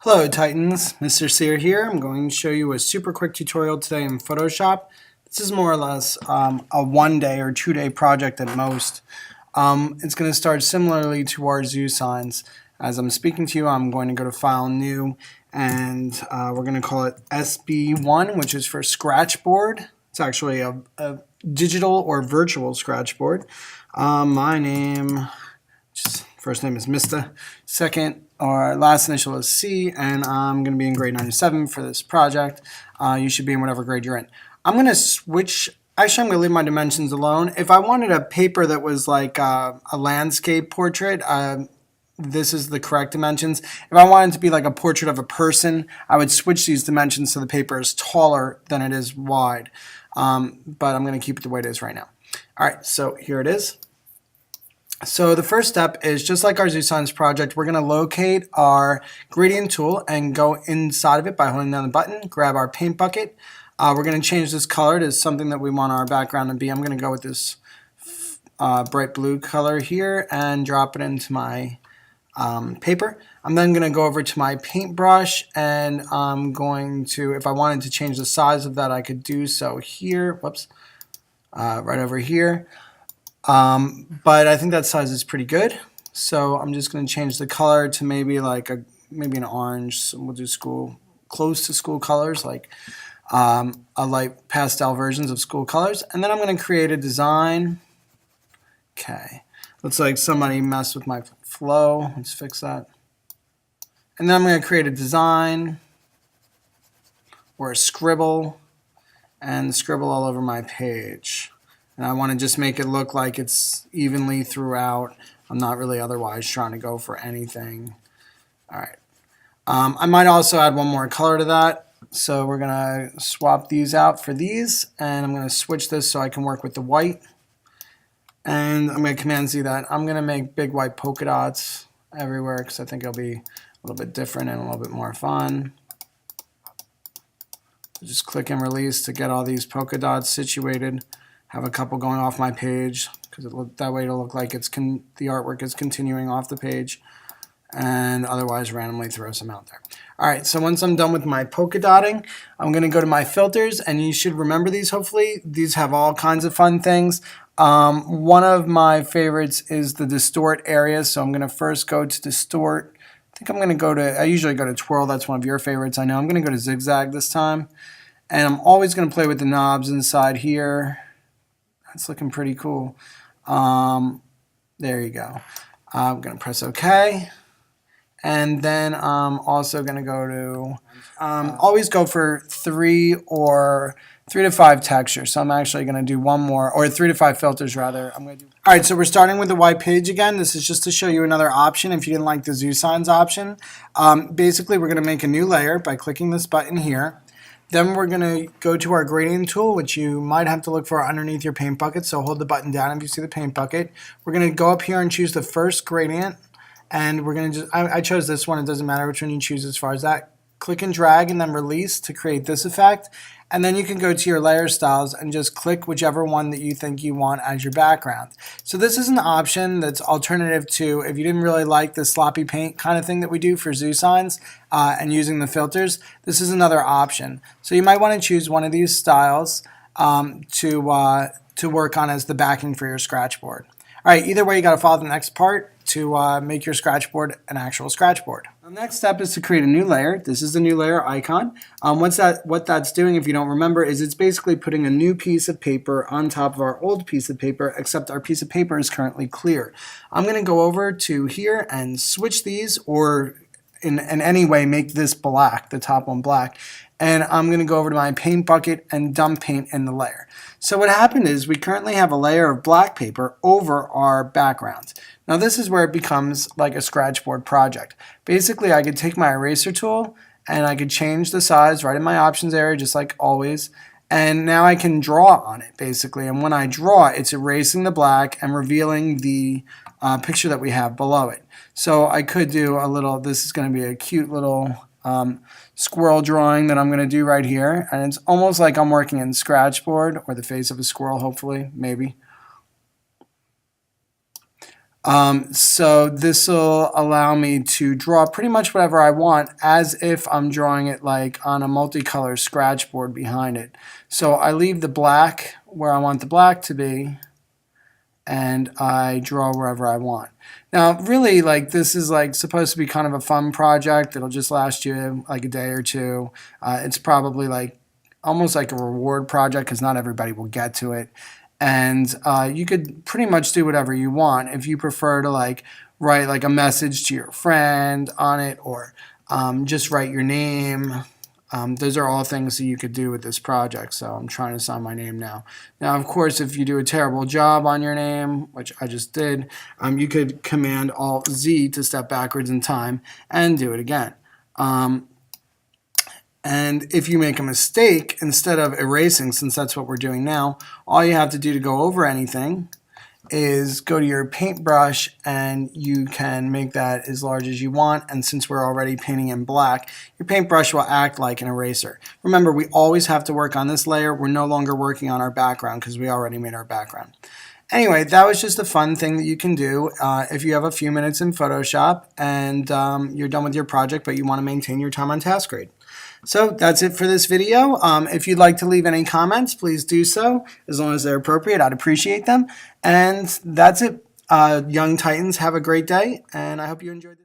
Hello Titans, Mr. Cier here. I'm going to show you a super quick tutorial today in Photoshop. This is more or less a 1-day or 2-day project at most. It's going to start similarly to our zoo signs. As I'm speaking to you, I'm going to go to File, New, and we're going to call it SB1, which is for Scratchboard. It's actually a digital or virtual Scratchboard. My name, first name is Mr. Second or last initial is C, and I'm going to be in grade 97 for this project. You should be in whatever grade you're in. I'm going to switch. Actually, I'm going to leave my dimensions alone. If I wanted a paper that was like a landscape portrait, this is the correct dimensions. If I wanted to be like a portrait of a person, I would switch these dimensions so the paper is taller than it is wide. But I'm going to keep it the way it is right now. All right, so here it is. So the first step is, just like our Zoo Signs project, we're going to locate our gradient tool and go inside of it by holding down the button, grab our paint bucket. We're going to change this color to something that we want our background to be. I'm going to go with this bright blue color here and drop it into my paper. I'm then going to go over to my paintbrush, and I'm going to, if I wanted to change the size of that, I could do so here. Whoops, right over here. But I think that size is pretty good. So I'm just going to change the color to maybe like maybe an orange. So we'll do close to school colors, like a light pastel versions of school colors. And then I'm going to create a design. Okay. Looks like somebody messed with my flow. Let's fix that. And then I'm going to create a design or a scribble and scribble all over my page. And I want to just make it look like it's evenly throughout. I'm not really otherwise trying to go for anything. All right. I might also add one more color to that. So we're going to swap these out for these. And I'm going to switch this so I can work with the white. And I'm going to Command Z that. I'm going to make big white polka dots everywhere because I think it'll be a little bit different and a little bit more fun. Just click and release to get all these polka dots situated. Have a couple going off my page because that way it'll look like the artwork is continuing off the page, and otherwise randomly throw some out there. All right, so once I'm done with my polka dotting, I'm going to go to my filters, and you should remember these hopefully. These have all kinds of fun things. One of my favorites is the distort area, so I'm going to first go to distort. I think I'm going to go to, I usually go to twirl. That's one of your favorites, I know. I'm going to go to zigzag this time, and I'm always going to play with the knobs inside here. It's looking pretty cool. There you go. I'm going to press OK. And then I'm also going to go to, always go for 3 to 5 textures. So I'm actually going to do one more, or 3 to 5 filters rather. All right, so we're starting with the white page again. This is just to show you another option if you didn't like the Zoo Signs option. Basically, we're going to make a new layer by clicking this button here. Then we're going to go to our gradient tool, which you might have to look for underneath your paint bucket, so hold the button down if you see the paint bucket. We're going to go up here and choose the first gradient, and we're going to just, I chose this one, it doesn't matter which one you choose as far as that. Click and drag and then release to create this effect, and then you can go to your layer styles and just click whichever one that you think you want as your background. So this is an option that's alternative to if you didn't really like the sloppy paint kind of thing that we do for Zoo Signs and using the filters. This is another option. So you might want to choose one of these styles to work on as the backing for your Scratchboard. All right, either way, you got to follow the next part to make your Scratchboard an actual Scratchboard. The next step is to create a new layer. This is the new layer icon. What that's doing, if you don't remember, is it's basically putting a new piece of paper on top of our old piece of paper, except our piece of paper is currently clear. I'm going to go over to here and switch these, or in any way make this black, the top one black. And I'm going to go over to my paint bucket and dump paint in the layer. So what happened is we currently have a layer of black paper over our background. Now this is where it becomes like a Scratchboard project. Basically, I could take my eraser tool and I could change the size right in my options area, just like always. And now I can draw on it, basically. And when I draw, it's erasing the black and revealing the picture that we have below it. So I could do a little, this is going to be a cute little squirrel drawing that I'm going to do right here. And it's almost like I'm working in Scratchboard, or the face of a squirrel, hopefully, maybe. So this will allow me to draw pretty much whatever I want as if I'm drawing it like on a multicolor scratch board behind it. So I leave the black where I want the black to be, and I draw wherever I want. Now, really, like, this is like supposed to be kind of a fun project. It'll just last you like a day or two. It's probably like almost like a reward project because not everybody will get to it. And you could pretty much do whatever you want. If you prefer to like write like a message to your friend on it, or just write your name. Those are all things that you could do with this project. So I'm trying to sign my name now. Now, of course, if you do a terrible job on your name, which I just did, you could Command Alt Z to step backwards in time and do it again. And if you make a mistake, instead of erasing, since that's what we're doing now, all you have to do to go over anything is go to your paintbrush, and you can make that as large as you want. And since we're already painting in black, your paintbrush will act like an eraser. Remember, we always have to work on this layer. We're no longer working on our background because we already made our background. Anyway, that was just a fun thing that you can do if you have a few minutes in Photoshop and you're done with your project, but you want to maintain your time on task grade. So that's it for this video. If you'd like to leave any comments, please do so. As long as they're appropriate, I'd appreciate them. And that's it. Young Titans, have a great day, and I hope you enjoyed this.